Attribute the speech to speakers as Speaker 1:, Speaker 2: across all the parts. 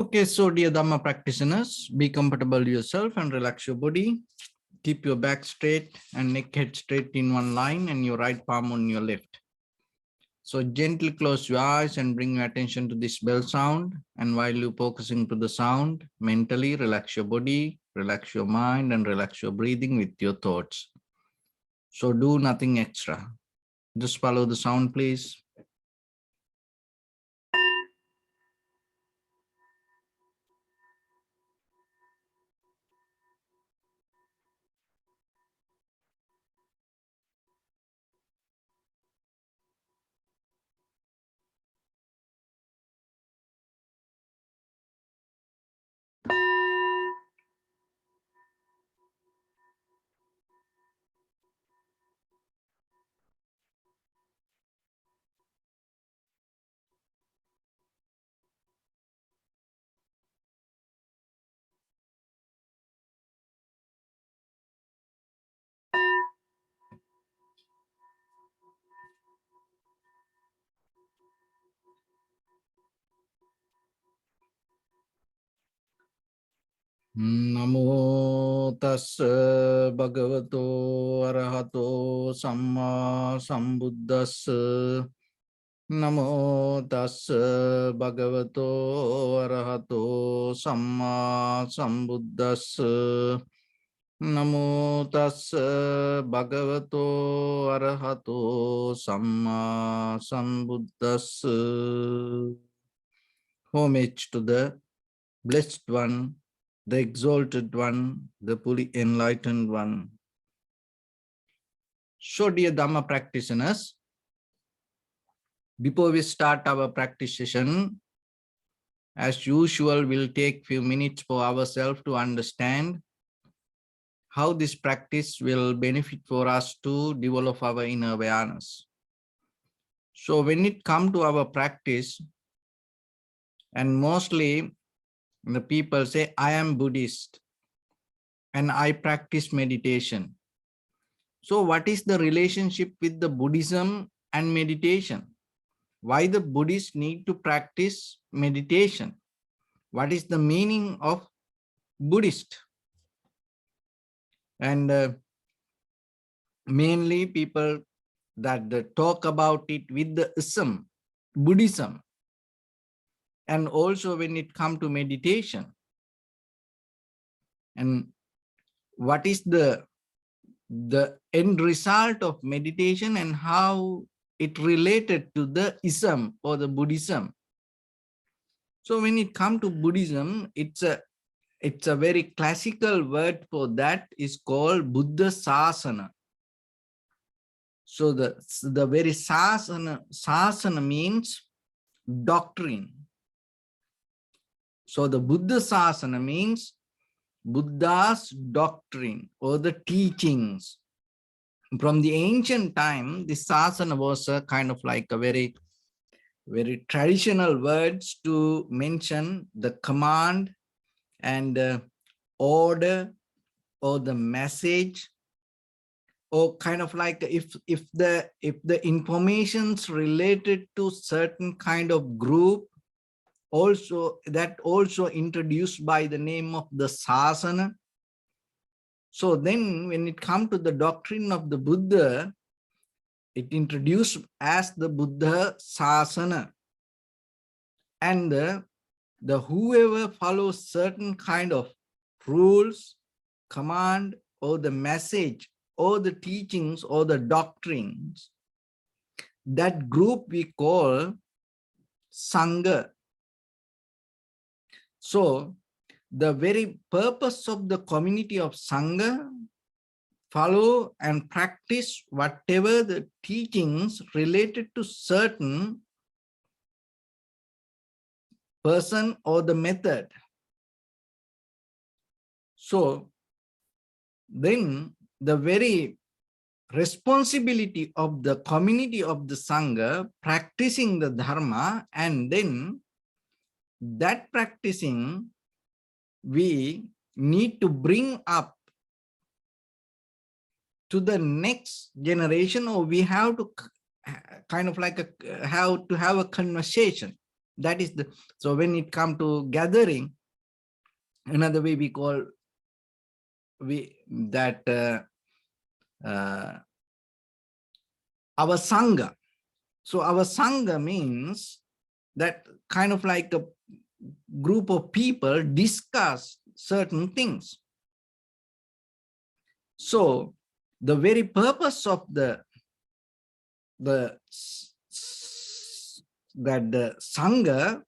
Speaker 1: Okay, so dear Dharma practitioners, be comfortable yourself and relax your body. Keep your back straight and neck head straight in one line and your right palm on your left. So gently close your eyes and bring your attention to this bell sound. And while you're focusing to the sound, mentally relax your body, relax your mind, and relax your breathing with your thoughts. So do nothing extra. Just follow the sound, please. Namo tassa bhagavato arahato samma sambuddhassa. Namo tassa bhagavato arahato samma sambuddhassa. Namo tassa bhagavato arahato samma sambuddhassa. Homage to the Blessed One, the Exalted One, the fully enlightened One. So, dear Dhamma practitioners, before we start our practice session, as usual, we'll take few minutes for ourselves to understand how this practice will benefit for us to develop our inner awareness. So when it comes to our practice, and mostly the people say, I am Buddhist and I practice meditation. So what is the relationship with the Buddhism and meditation? Why the Buddhists need to practice meditation? What is the meaning of Buddhist? And mainly people that talk about it with the ism, Buddhism. And also when it comes to meditation. And what is the end result of meditation and how it related to the ism or the Buddhism. So when it comes to Buddhism, it's a very classical word for that is called Buddha Sasana. So the very sasana means doctrine. So the Buddha Sasana means Buddha's doctrine or the teachings. From the ancient time, the sasana was a kind of like a very traditional words to mention the command and order or the message, or kind of like if the information's related to certain kind of group, also introduced by the name of the sasana. So then when it comes to the doctrine of the Buddha, it introduced as the Buddha Sasana. And the whoever follows certain kind of rules, command, or the message, or the teachings, or the doctrines, that group we call Sangha. So the very purpose of the community of Sangha, follow and practice whatever the teachings related to certain person or the method. So then the very responsibility of the community of the Sangha practicing the Dharma, and then that practicing we need to bring up to the next generation, or we have to kind of like have a conversation That is the, so when it comes to gathering, another way we call that our sangha. So our sangha means that kind of like a group of people discuss certain things. So the very purpose of that the sangha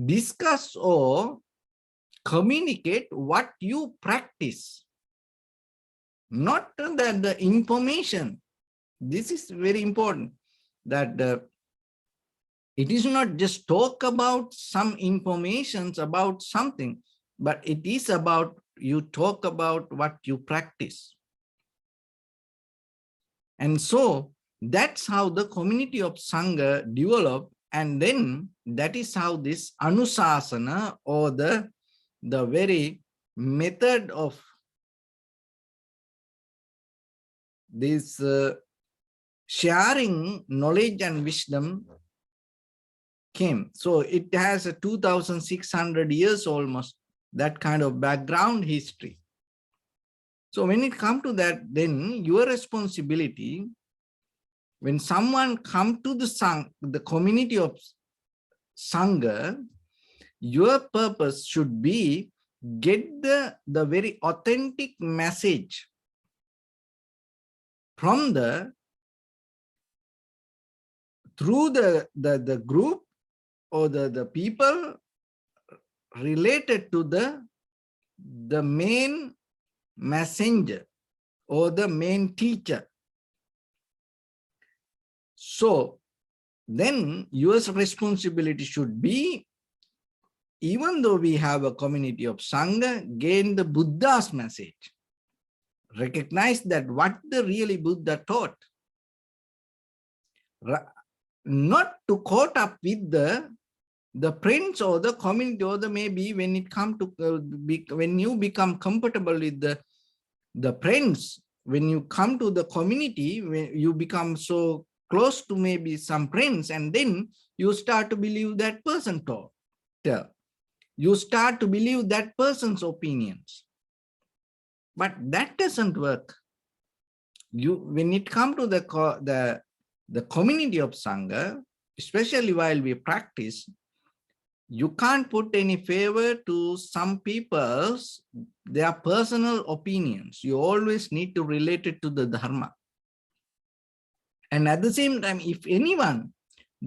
Speaker 1: discuss or communicate what you practice, not that the information. This is very important, that it is not just talk about some informations about something, but it is about you talk about what you practice. And so that's how the community of Sangha developed. And then that is how this Anusasana, or the very method of this sharing knowledge and wisdom came. So it has a 2,600 years almost, that kind of background history. So when it comes to that, then your responsibility, when someone come to the community of Sangha, your purpose should be get the very authentic message from through the group or the people related to the main messenger or the main teacher. So then your responsibility should be, even though we have a community of Sangha, gain the Buddha's message. Recognize that what the really Buddha taught. Not to caught up with the prince or the community, or the maybe when it come to when you become comfortable with the prince, when you come to the community, when you become so close to maybe some prince, and then you start to believe that person taught. You start to believe that person's opinions. But that doesn't work. When it comes to the community of Sangha, especially while we practice, you can't put any favor to some people's their personal opinions. You always need to relate it to the Dharma. And at the same time, if anyone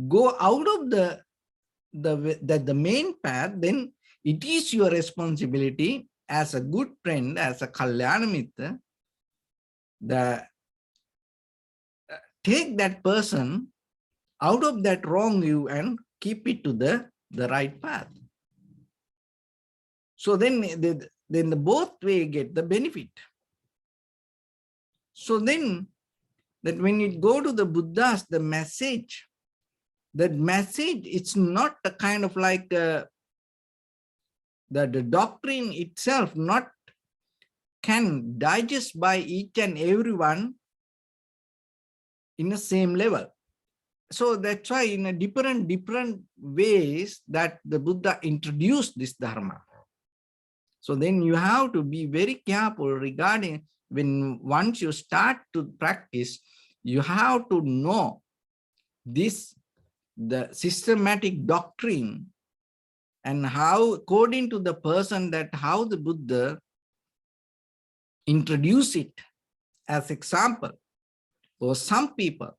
Speaker 1: go out of the main path, then it is your responsibility as a good friend, as a Kalyana Mitra, take that person out of that wrong view and keep it to the right path. So then the both way get the benefit. So then that when you go to the Buddhas, the message, that message, it's not a kind of like the doctrine itself not can digest by each and everyone in the same level. So that's why in a different ways that the Buddha introduced this Dharma. So then you have to be very careful regarding once you start to practice, you have to know the systematic doctrine, and how, according to the person, that how the Buddha introduce it as example. For some people,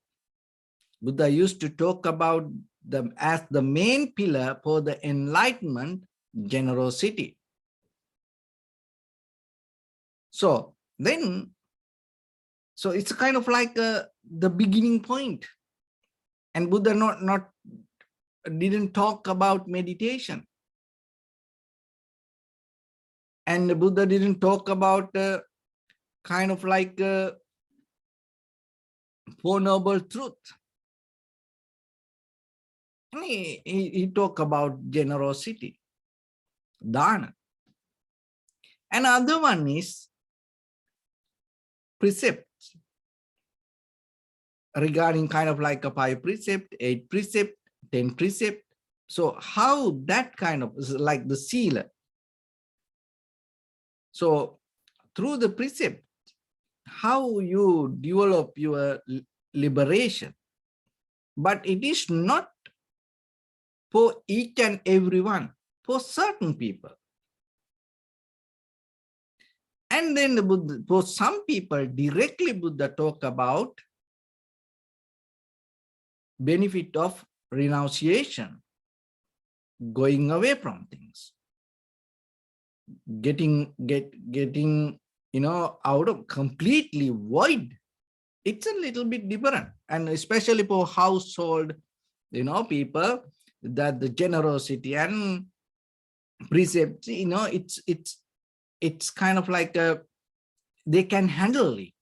Speaker 1: Buddha used to talk about them as the main pillar for the enlightenment, generosity. So then, so it's kind of like the beginning point. And Buddha didn't talk about meditation. And the Buddha didn't talk about kind of like Four Noble Truth. And he talked about generosity, dana. Another one is precepts. regarding kind of like a 5 precept, 8 precept, 10 precept. So how that kind of is like the seal. So through the precept, how you develop your liberation. But it is not for each and everyone, for certain people. And then the Buddha, for some people, directly Buddha talk about benefit of renunciation, going away from things, getting out of completely void. It's a little bit different, and especially for household, people, that the generosity and precepts, it's kind of like they can handle it.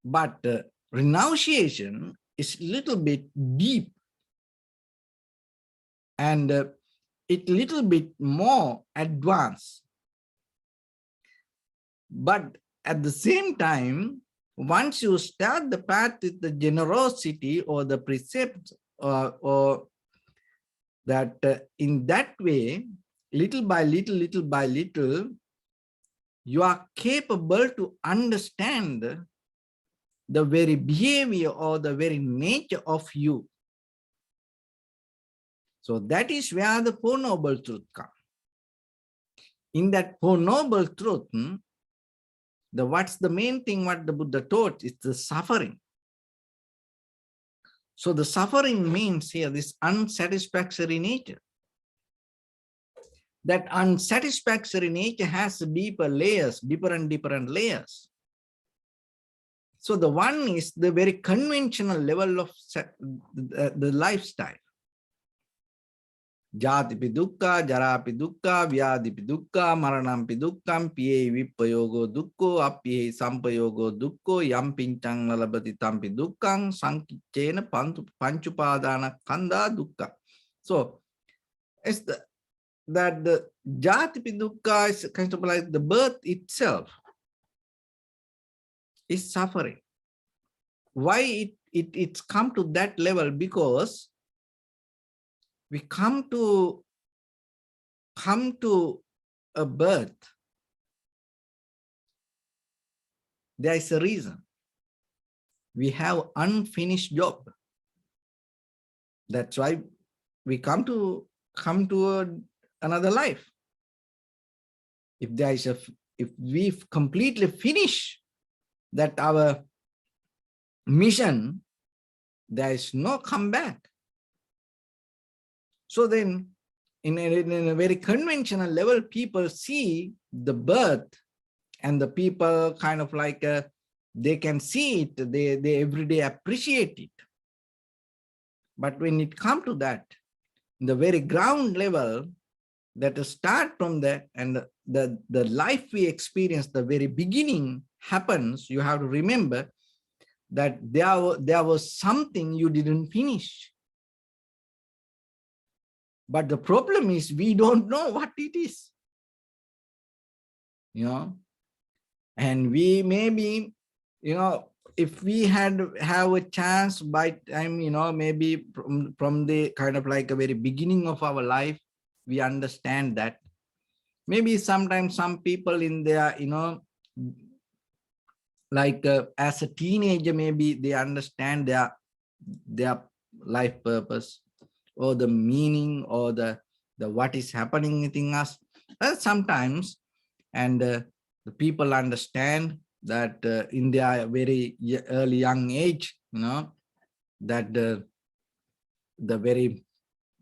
Speaker 1: But renunciation is a little bit deep, and it little bit more advanced. But at the same time, once you start the path with the generosity or the precepts, or that in that way, little by little, you are capable to understand the very behavior or the very nature of you. So that is where the Four Noble Truth comes. In that Four Noble Truth, what's the main thing what the Buddha taught is the suffering. So the suffering means here this unsatisfactory nature. That unsatisfactory nature has deeper layers, different layers. So the one is the very conventional level of the lifestyle. Jatipi dukkha, jarapi dukkha, vyadipi dukkha, maranampi dukkham, piye vipayogo dukkho, appiye sampayogo dukkho, yam pinchang lalabati tampi dukkhang, sankichena panchupadana kanda dukkha. So it's that the jatipi dukkha is kind of like the birth itself is suffering. Why it's come to that level? Because we come to a birth. There is a reason. We have unfinished job. That's why we come to another life. If we've completely finished that our mission, there is no comeback. So then, in a very conventional level, people see the birth, and the people kind of like they can see it, they every day appreciate it. But when it comes to that, the very ground level, that start from that, and the life we experience, the very beginning happens, you have to remember that there was something you didn't finish. But the problem is we don't know what it is, and we maybe, if we have a chance by time, maybe from the kind of like a very beginning of our life, we understand that. Maybe sometimes some people in their, like as a teenager, maybe they understand their life purpose, or the meaning, or the what is happening within us. Sometimes, and the people understand that in their very early young age, that the very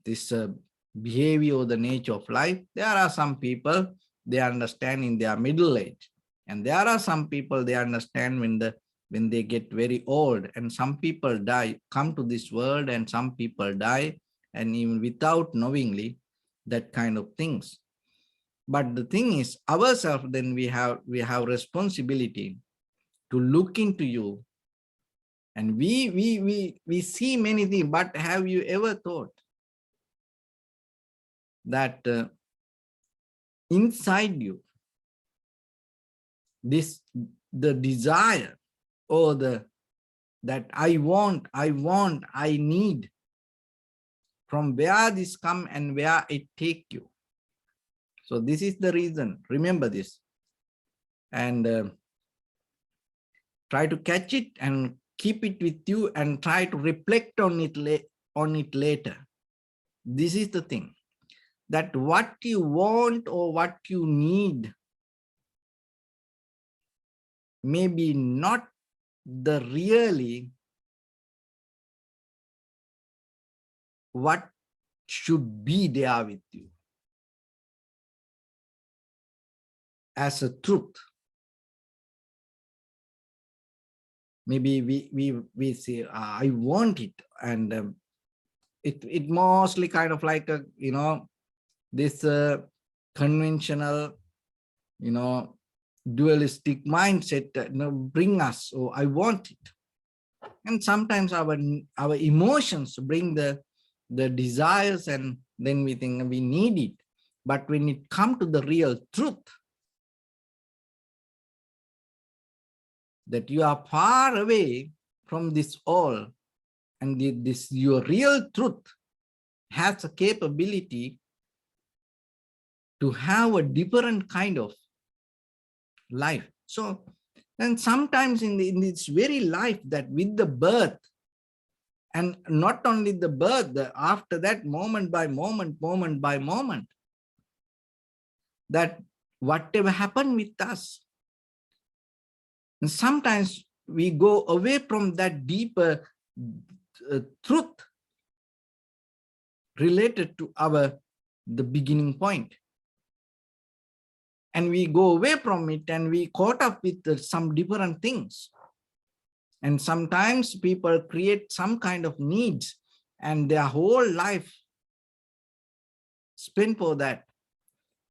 Speaker 1: this behavior or the nature of life. There are some people they understand in their middle age, and there are some people they understand when they get very old, and some people die, come to this world, and some people die, and even without knowingly, that kind of things. But the thing is, ourselves, then we have responsibility to look into you, and we see many things. But have you ever thought that inside you, the desire or the that I want, I need, from where this come and where it take you. So this is the reason. Remember this, and try to catch it and keep it with you, and try to reflect on it later. This is the thing, that what you want or what you need maybe not the really what should be there with you as a truth. Maybe we say, I want it, and it mostly kind of like a, this conventional, dualistic mindset that bring us, oh, I want it. And sometimes our emotions bring the desires, and then we think we need it. But when it comes to the real truth, that you are far away from this all, and this your real truth has a capability to have a different kind of life. So, and sometimes in this very life, that with the birth, and not only the birth, after that, moment by moment, that whatever happened with us, and sometimes we go away from that deeper truth related to the beginning point, and we go away from it, and we caught up with some different things. And sometimes people create some kind of needs, and their whole life spent for that.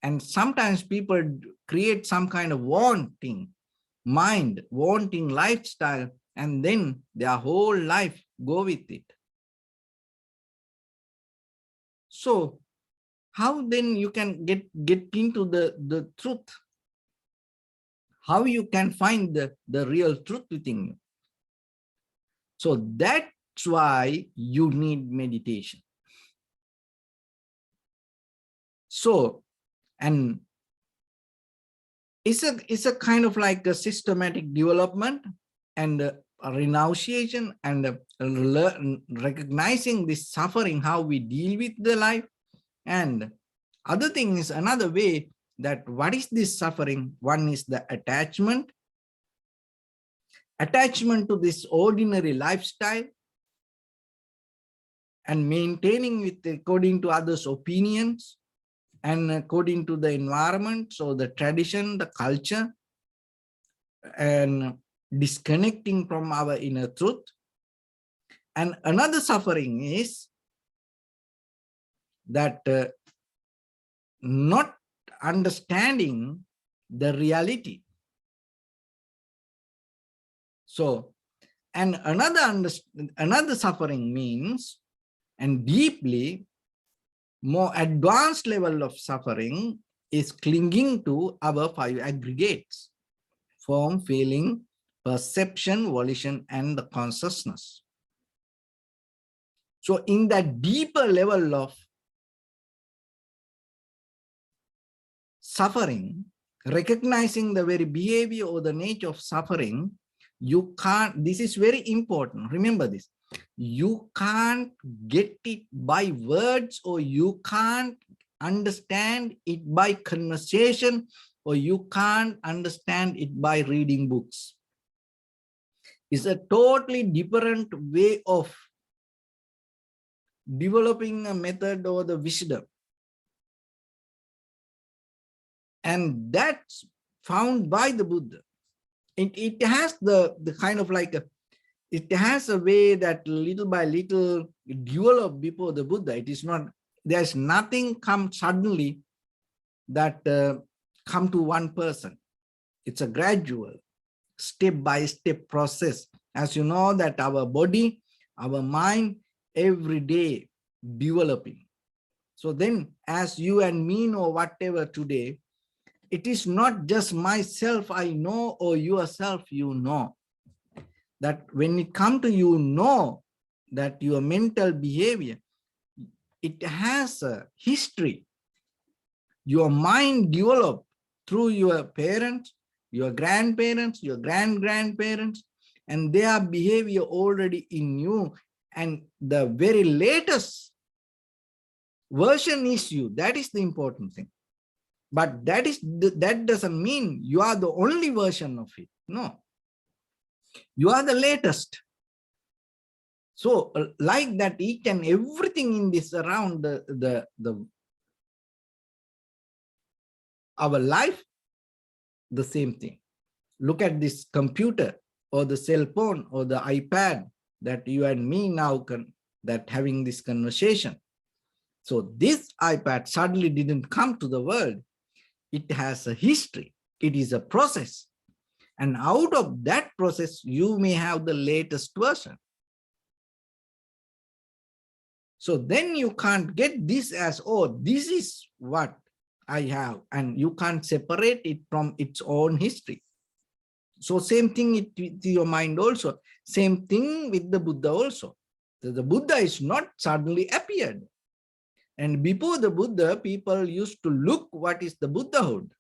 Speaker 1: And sometimes people create some kind of wanting mind, wanting lifestyle, and then their whole life go with it. So how then you can get into the truth? How you can find the real truth within you? So that's why you need meditation. So, and it's a kind of like a systematic development, and a renunciation, and recognizing this suffering, how we deal with the life. And other thing is another way, that what is this suffering? One is the attachment to this ordinary lifestyle, and maintaining it according to others' opinions, and according to the environment, so the tradition, the culture, and disconnecting from our inner truth. And another suffering is that not understanding the reality. So, and another suffering means, and deeply more advanced level of suffering, is clinging to our 5 aggregates: form, feeling, perception, volition, and the consciousness. So in that deeper level of suffering, recognizing the very behavior or the nature of suffering, you can't, this is very important, remember this, you can't get it by words, or you can't understand it by conversation, or you can't understand it by reading books. It's a totally different way of developing a method or the wisdom. And that's found by the Buddha. It has the kind of like it has a way that little by little developed before the Buddha. It is not, there's nothing come suddenly that come to one person. It's a gradual, step-by-step process. As you know, that our body, our mind, every day developing. So then, as you and me know whatever today, it is not just myself I know, or yourself you know. that when it comes to you know that your mental behavior, it has a history. Your mind developed through your parents, your grandparents, your grand-grandparents, and their behavior already in you. And the very latest version is you. That is the important thing. But that doesn't mean you are the only version of it. No, you are the latest. So like that, each and everything in this around our life, the same thing. Look at this computer or the cell phone or the iPad that you and me now that having this conversation. So this iPad suddenly didn't come to the world. It has a history. It is a process. And out of that process, you may have the latest version. So then you can't get this as, oh, this is what I have. And you can't separate it from its own history. So same thing with your mind also. Same thing with the Buddha also. The Buddha is not suddenly appeared. And before the Buddha, people used to look what is the Buddhahood.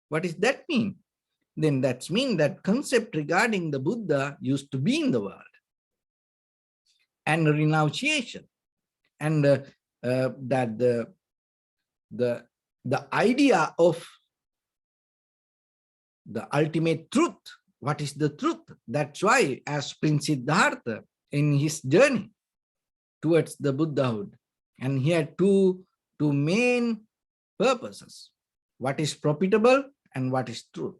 Speaker 1: What does that mean? Then that's mean that concept regarding the Buddha used to be in the world. And renunciation. And that the idea of the ultimate truth. What is the truth? That's why as Prince Siddhartha in his journey towards the Buddhahood, and he had two main purposes. What is profitable and what is truth.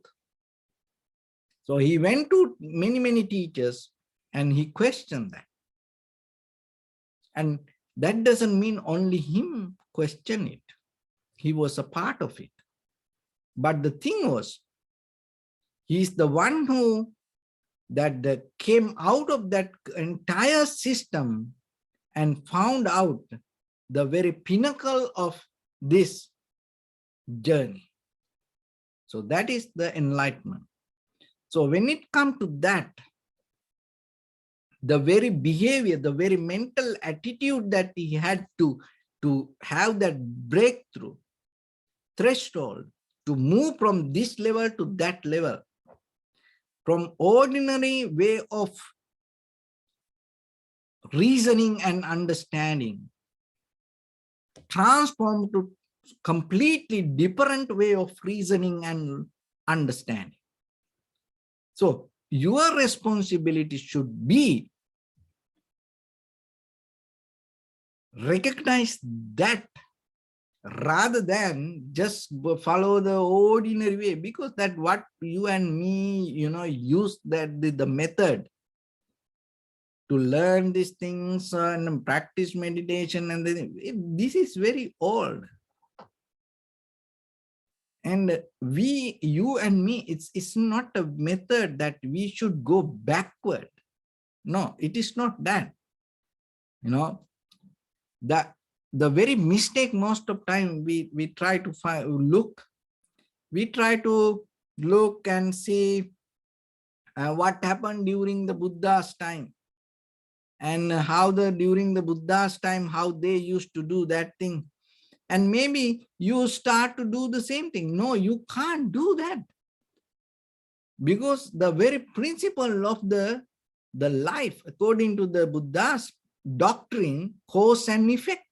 Speaker 1: So he went to many teachers and he questioned that. And that doesn't mean only him question it. He was a part of it. But the thing was, he's the one who that came out of that entire system and found out the very pinnacle of this journey. So that is the enlightenment. So when it comes to that, the very behavior, the very mental attitude that he had to have that breakthrough threshold, to move from this level to that level, from ordinary way of reasoning and understanding, transform to completely different way of reasoning and understanding. So your responsibility should be recognize that rather than just follow the ordinary way, because that what you and me, use that the method to learn these things and practice meditation, and this is very old. And you and me, it's not a method that we should go backward. No, it is not that. That the very mistake most of time we try to look and see what happened during the Buddha's time, and how during the Buddha's time, how they used to do that thing. And maybe you start to do the same thing. No, you can't do that. Because the very principle of the life, according to the Buddha's doctrine, cause and effect.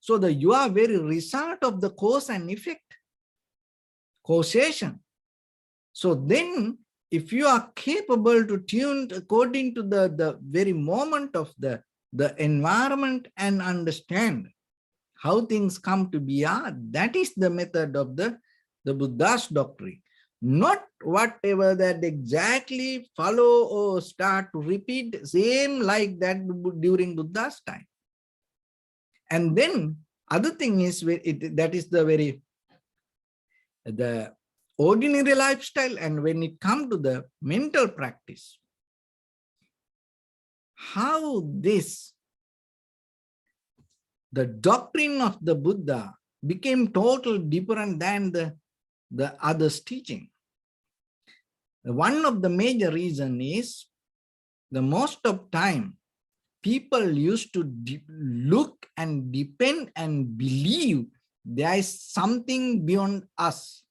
Speaker 1: So you are very result of the cause and effect, causation. So then, if you are capable to tune according to the very moment of the environment and understand how things come to be, that is the method of the Buddha's doctrine. Not whatever that exactly follow or start to repeat same like that during Buddha's time. And then other thing is that is the ordinary lifestyle. And when it comes to the mental practice, how the doctrine of the Buddha became totally different than the others' teaching. One of the major reason is the most of time people used to look and depend and believe there is something beyond us.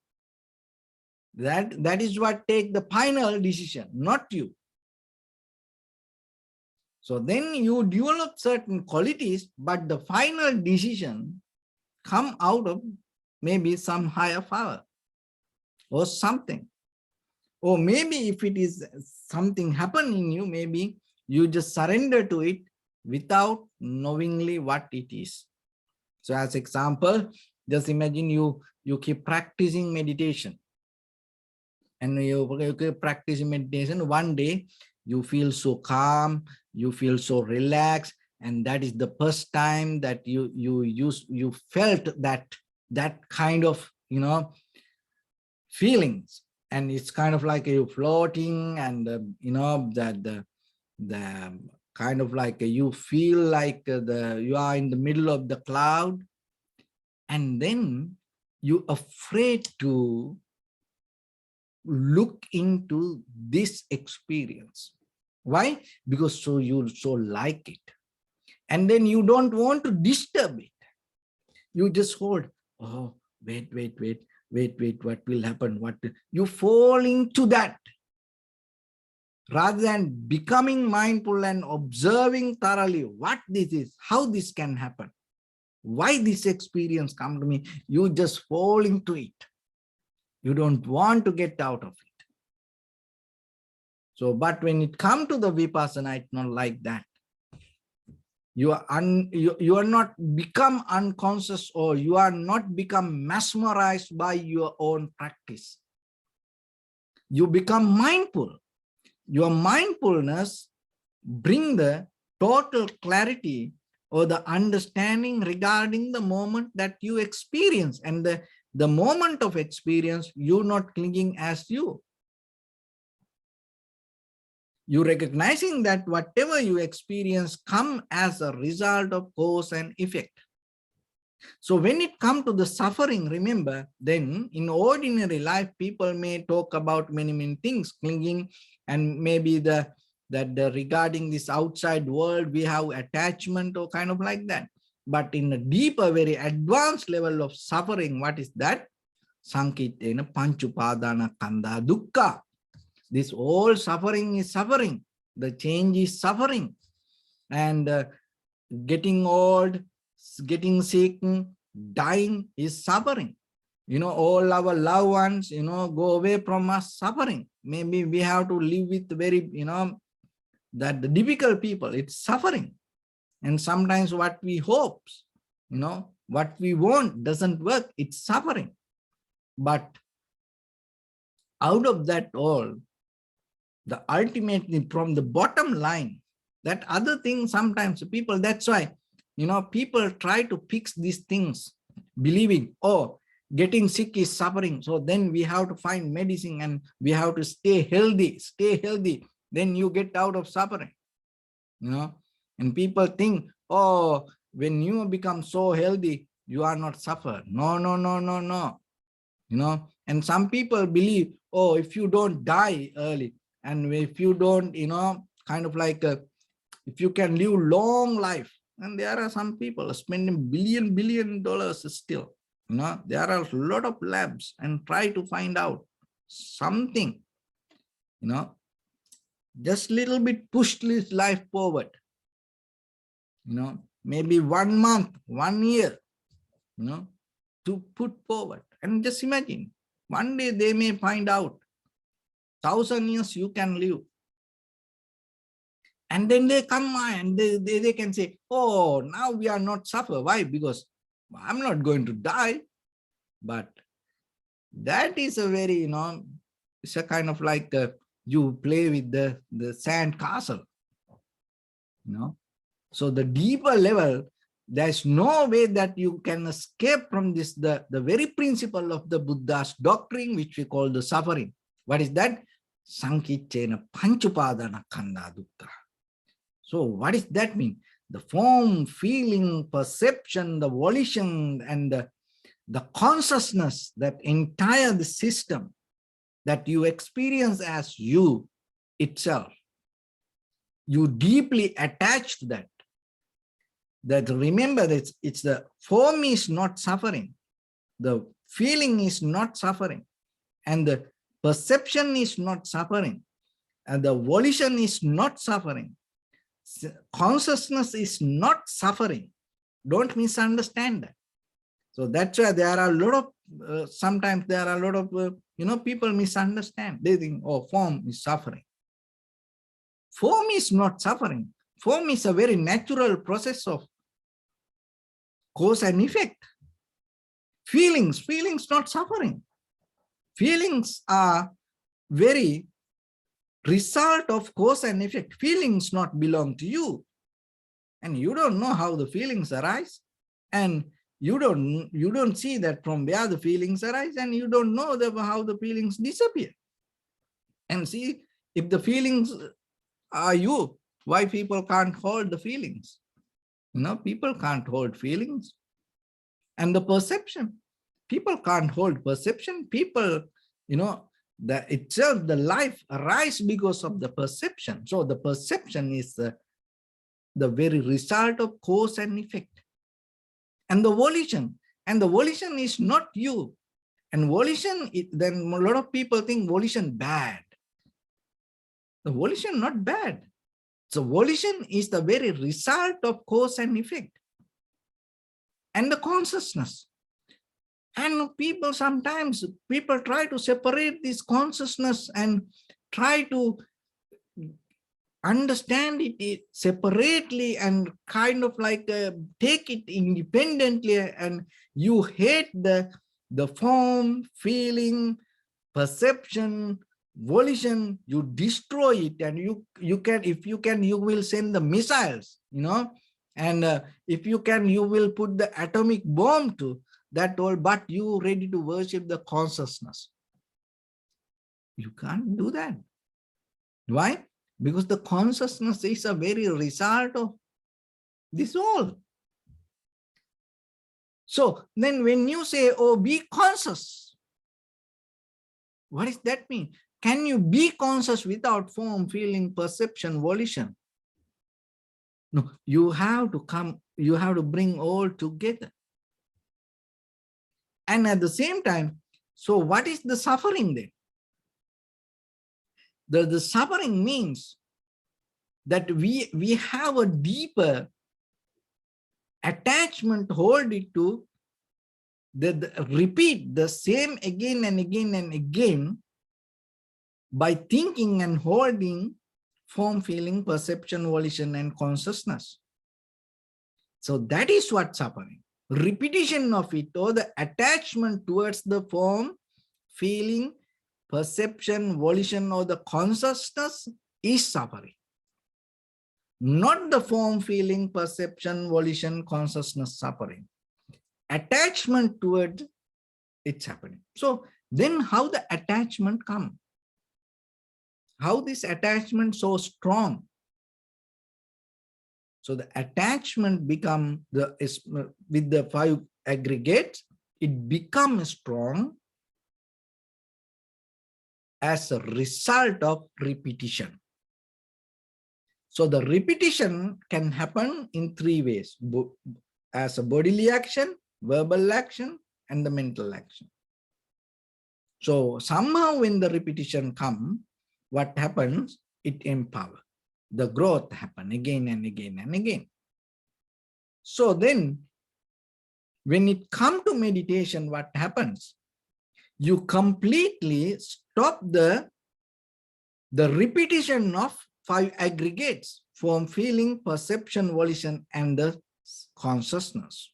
Speaker 1: That is what take the final decision, not you. So then you develop certain qualities, but the final decision come out of maybe some higher power or something. Or maybe if it is something happen in you, maybe you just surrender to it without knowingly what it is. So as example, just imagine you keep practicing meditation. And you keep practicing meditation. One day you feel so calm, you feel so relaxed, and that is the first time that you felt that kind of feelings. And it's kind of like you floating, and the kind of like you feel like you are in the middle of the cloud, and then you afraid to look into this experience. Why? Because you so like it, and then you don't want to disturb it. You just hold, oh, wait, what will happen? You fall into that, rather than becoming mindful and observing thoroughly what this is, how this can happen, why this experience come to me. You just fall into it. You don't want to get out of it. So, but when it comes to the vipassana, it's not like that. You are not become unconscious, or you are not become mesmerized by your own practice. You become mindful. Your mindfulness bring the total clarity or the understanding regarding the moment that you experience, and the moment of experience, you're not clinging as you. You recognizing that whatever you experience come as a result of cause and effect. So when it comes to the suffering, remember, then in ordinary life, people may talk about many things, clinging, and maybe regarding this outside world, we have attachment or kind of like that. But in a deeper, very advanced level of suffering, what is that? Sankitena panchupadana kanda dukkha. This all suffering is suffering. The change is suffering. And getting old, getting sick, dying is suffering. All our loved ones, go away from us, suffering. Maybe we have to live with very, that the difficult people, it's suffering. And sometimes what we hope, what we want doesn't work, it's suffering. But out of that all, the ultimately from the bottom line, that other thing, sometimes people, that's why, people try to fix these things, believing, oh, getting sick is suffering. So then we have to find medicine and we have to stay healthy. Then you get out of suffering, and people think, oh, when you become so healthy, you are not suffer. No. And some people believe, oh, if you don't die early, and if you don't, kind of like, if you can live long life, and there are some people spending billion dollars still, there are a lot of labs and try to find out something, just little bit push this life forward, maybe 1 month, 1 year, to put forward. And just imagine, one day they may find out 1,000 years you can live. And then they come and they can say, oh, now we are not suffer. Why? Because I'm not going to die. But that is a very, it's a kind of like you play with the sand castle, So the deeper level, there's no way that you can escape from this, the very principle of the Buddha's doctrine, which we call the suffering. What is that? Sankichena panchupadana kanda dukkha. So what does that mean? The form, feeling, perception, the volition, and the consciousness, that entire the system, that you experience as you itself. You deeply attach to that. That remember that it's the form is not suffering. The feeling is not suffering. And the perception is not suffering. And the volition is not suffering. Consciousness is not suffering. Don't misunderstand that. So that's why there are a lot of, sometimes there are a lot of, people misunderstand. They think, oh, form is suffering. Form is not suffering. Form is a very natural process of cause and effect. Feelings not suffering. Feelings are very result of cause and effect. Feelings not belong to you. And you don't know how the feelings arise. And you don't see that from where the feelings arise, and you don't know how the feelings disappear. And see, if the feelings are you, why people can't hold the feelings? People can't hold feelings. And the perception, people can't hold perception. People, the itself, the life arises because of the perception. So the perception is the very result of cause and effect. And the volition is not you. And volition, then a lot of people think volition bad. The volition not bad. So volition is the very result of cause and effect. And the consciousness. And sometimes people try to separate this consciousness and try to understand it separately and kind of like take it independently, and you hate the form, feeling, perception, volition. You destroy it, and you can, if you can, you will send the missiles, and if you can, you will put the atomic bomb to that all, but you ready to worship the consciousness. You can't do that. Why? Because the consciousness is a very result of this all. So then when you say, oh, be conscious, what does that mean? Can you be conscious without form, feeling, perception, volition? No, you have to bring all together. And at the same time, so what is the suffering then? The suffering means that we have a deeper attachment, hold it to repeat the same again and again and again by thinking and holding form, feeling, perception, volition, and consciousness. So that is what suffering. Repetition of it, or the attachment towards the form, feeling, perception, volition, or the consciousness is suffering. Not the form, feeling, perception, volition, consciousness suffering. Attachment toward it's happening. So then how the attachment come? How this attachment so strong? So the attachment become with the 5 aggregates, it becomes strong as a result of repetition. So the repetition can happen in 3 ways, as a bodily action, verbal action, and the mental action. So somehow when the repetition comes, what happens? It empowers. The growth happen again and again and again. So then when it comes to meditation, what happens? You completely stop the repetition of 5 aggregates: form, feeling, perception, volition, and the consciousness.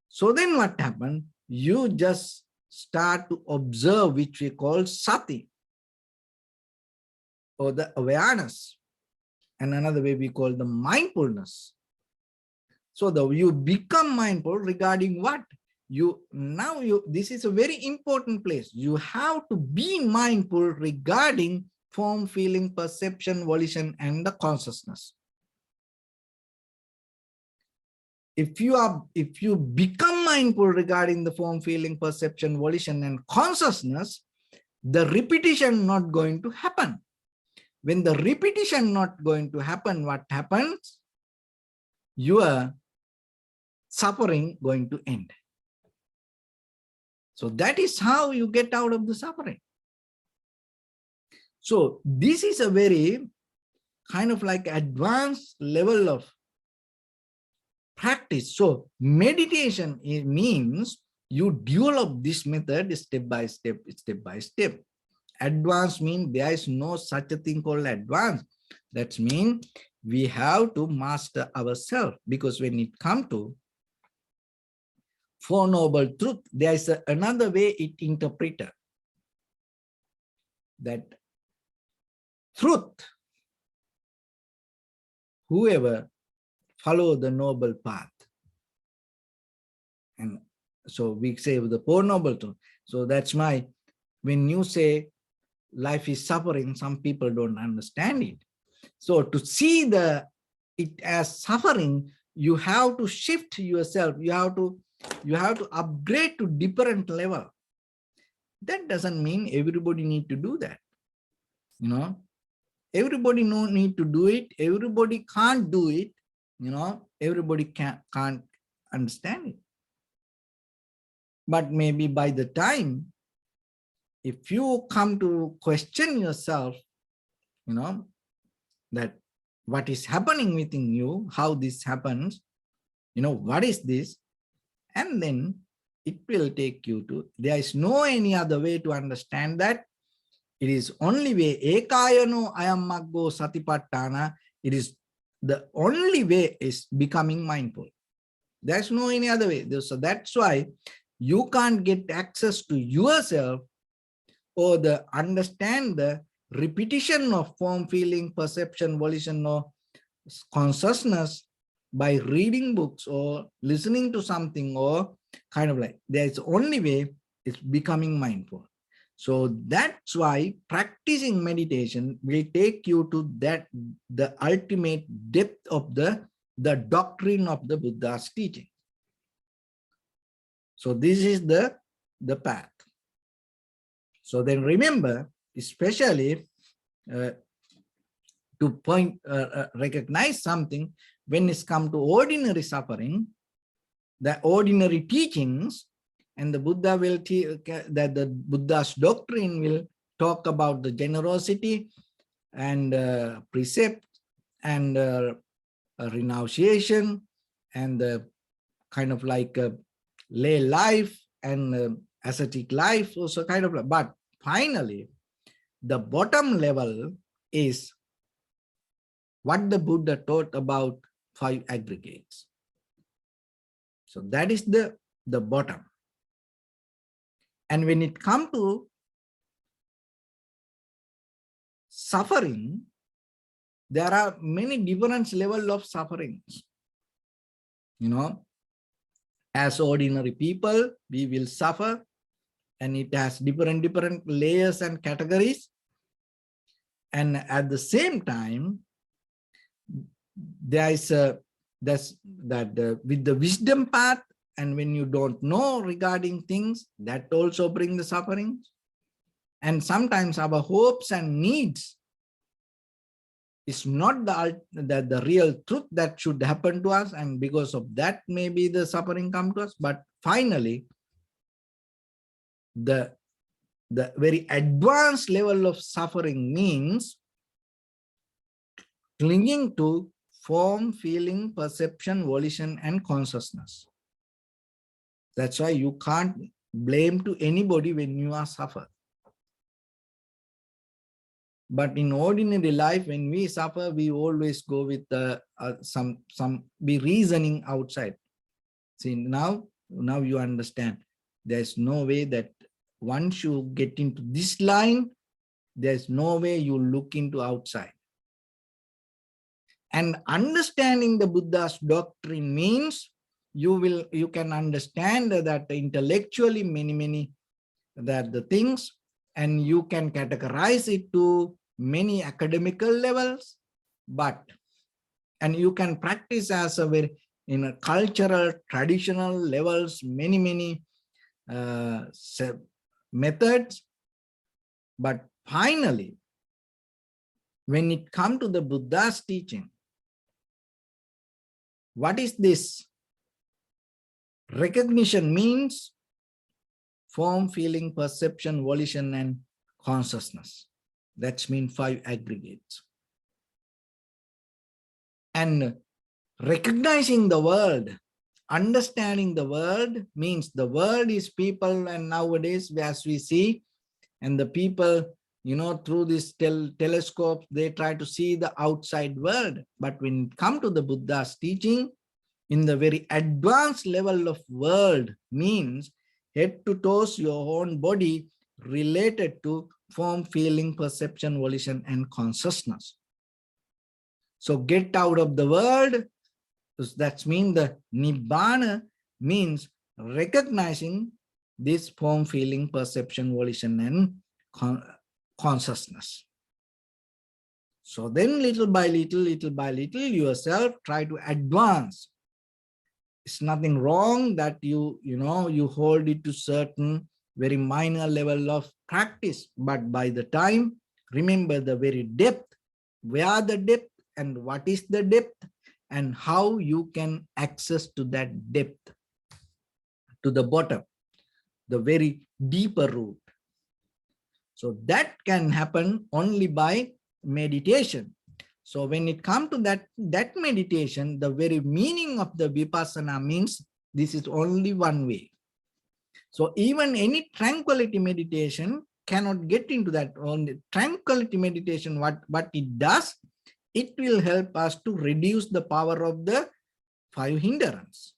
Speaker 1: So then what happened? You just start to observe, which we call sati, or the awareness, and another way we call the mindfulness. So you become mindful regarding what? This is a very important place. You have to be mindful regarding form, feeling, perception, volition, and the consciousness. If you become mindful regarding the form, feeling, perception, volition, and consciousness, the repetition not going to happen. When the repetition not going to happen, what happens? Your suffering going to end. So that is how you get out of the suffering. So this is a very kind of like advanced level of practice. So meditation, it means you develop this method step by step, step by step. Advanced means there is no such a thing called advanced. That means we have to master ourselves, because when it comes to Four Noble Truth, there is another way it interpreted. That truth, whoever follow the noble path. And so we say the Four Noble Truth. So that's why when you say life is suffering, some people don't understand it. So to see it as suffering, you have to shift yourself. You have to upgrade to different level. That doesn't mean everybody need to do that. You know, everybody no need to do it. Everybody can't do it. You know, everybody can't understand it. But maybe by the time, if you come to question yourself, you know, that what is happening within you, how this happens, you know, what is this? And then it will take you to, there is no any other way to understand that. It is only way, ekayano ayam maggo satipatthana. It is the only way is becoming mindful. There's no any other way. So that's why you can't get access to yourself or understand the repetition of form, feeling, perception, volition, or consciousness by reading books or listening to something, or kind of like, there's only way is becoming mindful. So that's why practicing meditation will take you to that, the ultimate depth of the doctrine of the Buddha's teaching. So this is the path. So then remember, especially to recognize something, when it's come to ordinary suffering, the ordinary teachings, and the Buddha will that the Buddha's doctrine will talk about the generosity and precept and renunciation and the kind of like lay life and ascetic life, also kind of like, but finally the bottom level is what the Buddha taught about 5 aggregates. So that is the bottom. And when it comes to suffering, there are many different levels of sufferings. You know, as ordinary people, we will suffer, and it has different layers and categories. And at the same time, there is with the wisdom path, and when you don't know regarding things, that also bring the suffering. And sometimes our hopes and needs is not the real truth that should happen to us, and because of that maybe the suffering come to us. But finally, the very advanced level of suffering means clinging to form, feeling, perception, volition, and consciousness. That's why you can't blame to anybody when you are suffer. But in ordinary life, when we suffer, we always go with be reasoning outside. See, now you understand. There's no way that once you get into this line, there's no way you look into outside. And understanding the Buddha's doctrine means you can understand that intellectually many that the things, and you can categorize it to many academical levels, and you can practice as a very in a cultural traditional levels, many methods. But finally, when it comes to the Buddha's teaching, what is this? Recognition means form, feeling, perception, volition, and consciousness. That's mean 5 aggregates. And recognizing the world, understanding the world means the world is people, and nowadays as we see, and the people, through this telescope, they try to see the outside world. But when it comes to the Buddha's teaching, in the very advanced level of world means head to toes your own body related to form, feeling, perception, volition, and consciousness. So get out of the world. That means the Nibbana means recognizing this form, feeling, perception, volition, and consciousness. So then little by little, yourself try to advance. It's nothing wrong that you hold it to certain very minor level of practice, but by the time, remember the very depth, where the depth and what is the depth and how you can access to that depth, to the bottom, the very deeper root. So that can happen only by meditation. So when it comes to that meditation, the very meaning of the vipassana means this is only one way. So even any tranquility meditation cannot get into that. Only tranquility meditation, what it does, it will help us to reduce the power of the 5 hindrance.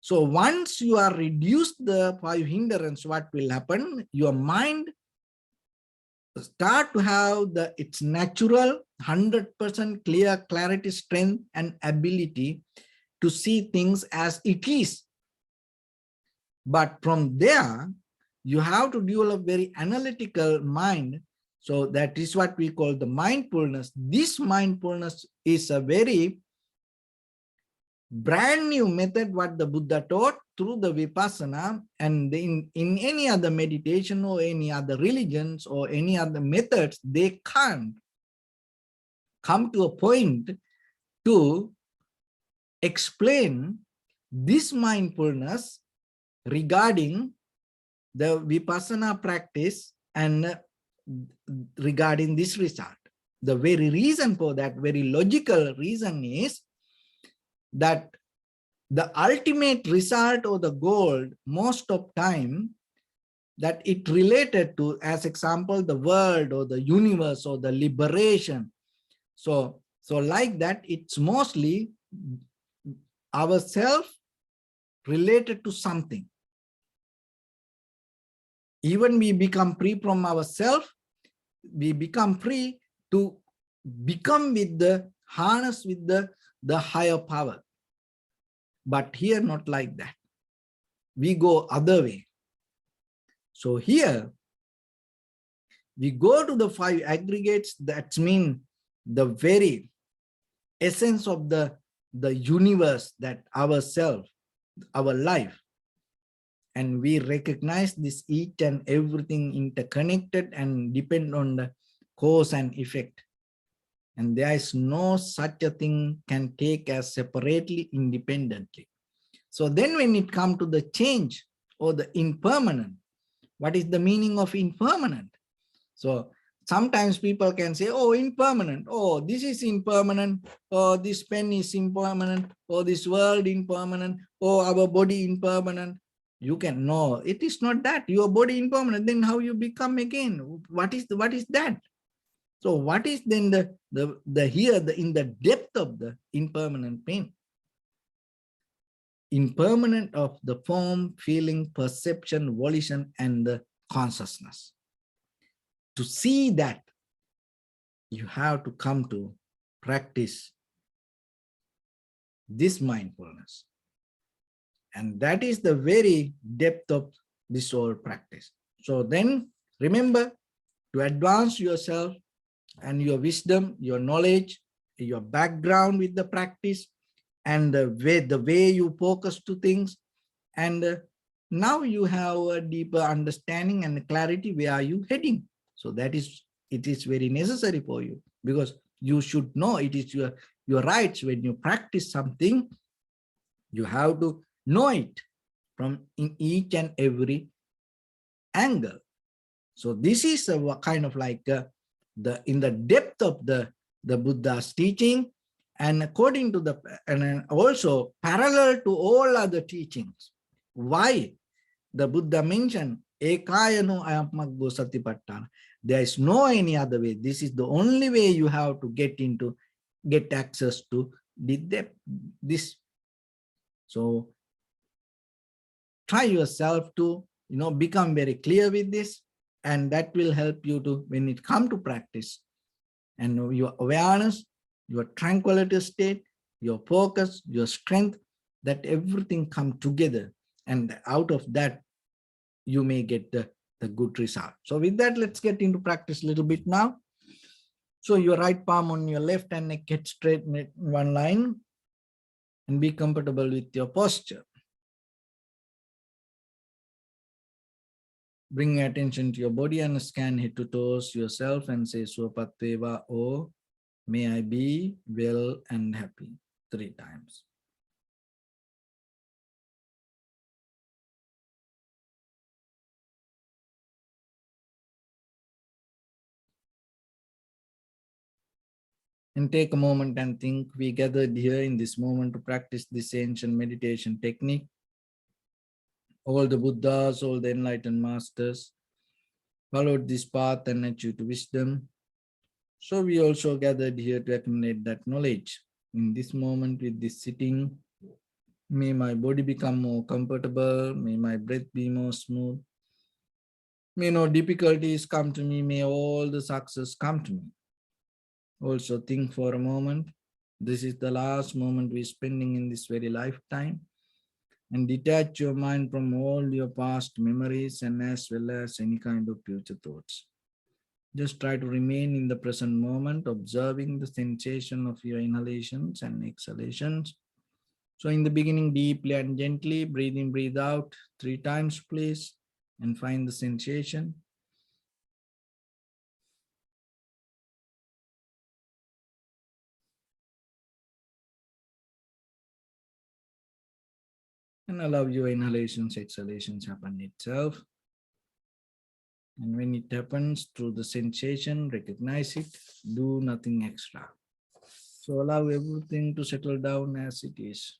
Speaker 1: So once you are reduced the 5 hindrance, what will happen? Your mind start to have its natural 100% clear clarity, strength, and ability to see things as it is. But from there, you have to develop very analytical mind. So that is what we call the mindfulness. This mindfulness is a very brand new method what the Buddha taught through the vipassana, and in any other meditation or any other religions or any other methods, they can't come to a point to explain this mindfulness regarding the vipassana practice and regarding this result. The very reason for that, very logical reason is that the ultimate result or the goal, most of time, that it related to, as example, the world or the universe or the liberation. So like that, it's mostly ourself related to something. Even we become free from ourselves, we become free to become with the harness with the higher power. But here, not like that. We go other way. So here, we go to the 5 aggregates. That means the very essence of the universe, that ourself, our life. And we recognize this each and everything interconnected and depend on the cause and effect. And there is no such a thing can take as separately, independently. So then when it comes to the change or the impermanent, what is the meaning of impermanent? So sometimes people can say, oh, impermanent, oh, this is impermanent, or this pen is impermanent, or this world impermanent, or our body impermanent. You can know it is not that. Your body impermanent, then how you become again? What is that? So what is then in the depth of the impermanent pain? Impermanent of the form, feeling, perception, volition, and the consciousness. To see that, you have to come to practice this mindfulness. And that is the very depth of this whole practice. So then remember to advance yourself and your wisdom, your knowledge, your background with the practice, and the way you focus to things, and Now you have a deeper understanding and clarity where are you heading. So that is, it is very necessary for you, because you should know it is your rights. When you practice something, you have to know it from in each and every angle. So this is a kind of like the in the depth of the Buddha's teaching, and according to the, and also parallel to all other teachings. Why the Buddha mentioned ekayano ayamaggo satipatthana? There is no any other way. This is the only way you have to get access to the depth, this. So try yourself to become very clear with this, and that will help you to, when it come to practice, and your awareness, your tranquility state, your focus, your strength, that everything come together, and out of that you may get the good result. So with that, let's get into practice a little bit now. So your right palm on your left and neck, get straight in one line, and be comfortable with your posture. Bring your attention to your body and scan head to toes yourself and say Swapatveva, oh, may I be well and happy, 3 times. And take a moment and think. We gathered here in this moment to practice this ancient meditation technique. All the Buddhas, all the enlightened masters followed this path and achieved wisdom. So we also gathered here to accumulate that knowledge. In this moment, with this sitting, may my body become more comfortable, may my breath be more smooth, may no difficulties come to me, may all the success come to me. Also think for a moment, this is the last moment we're spending in this very lifetime, and detach your mind from all your past memories and as well as any kind of future thoughts. Just try to remain in the present moment, observing the sensation of your inhalations and exhalations. So in the beginning, deeply and gently, breathe in, breathe out 3 times, please, and find the sensation. And allow your inhalations, exhalations happen itself. And when it happens through the sensation, recognize it, do nothing extra. So allow everything to settle down as it is.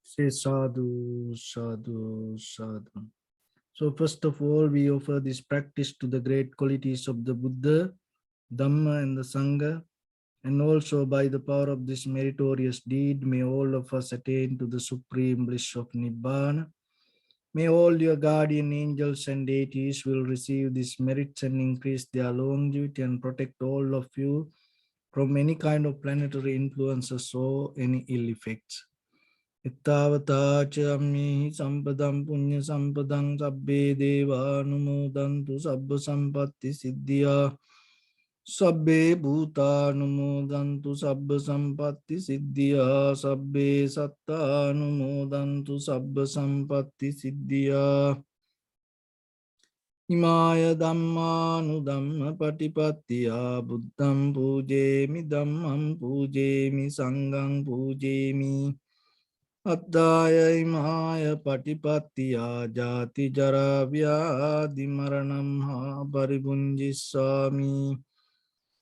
Speaker 1: Say sadhu, sadhu, sadhu. So first of all, we offer this practice to the great qualities of the Buddha, Dhamma and the Sangha. And also by the power of this meritorious deed, may all of us attain to the supreme bliss of Nibbana. May all your guardian angels and deities will receive these merits and increase their longevity and protect all of you from any kind of planetary influences or any ill effects. Ittavata cha ammihi sampadam punya sampadam sabbe deva anumodantu sabba sampatti siddhya. Sabbe bhuta anumodantu sabba sampatti siddhya. Sabbe satta anumodantu sabba sampatti siddhya. Imaya dhammanu dhamma patipattiya buddham pujemi dhammam pujemi sangham pujemi. Addaya imaya patipattiya jati jara vyadi maranam ha paribunjissami.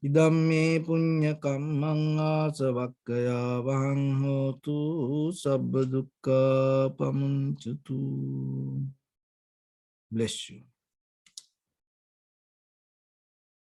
Speaker 1: Idamme punya kammang asavakkaya vahang hotu sabba dukkha pamunchutu. Bless you.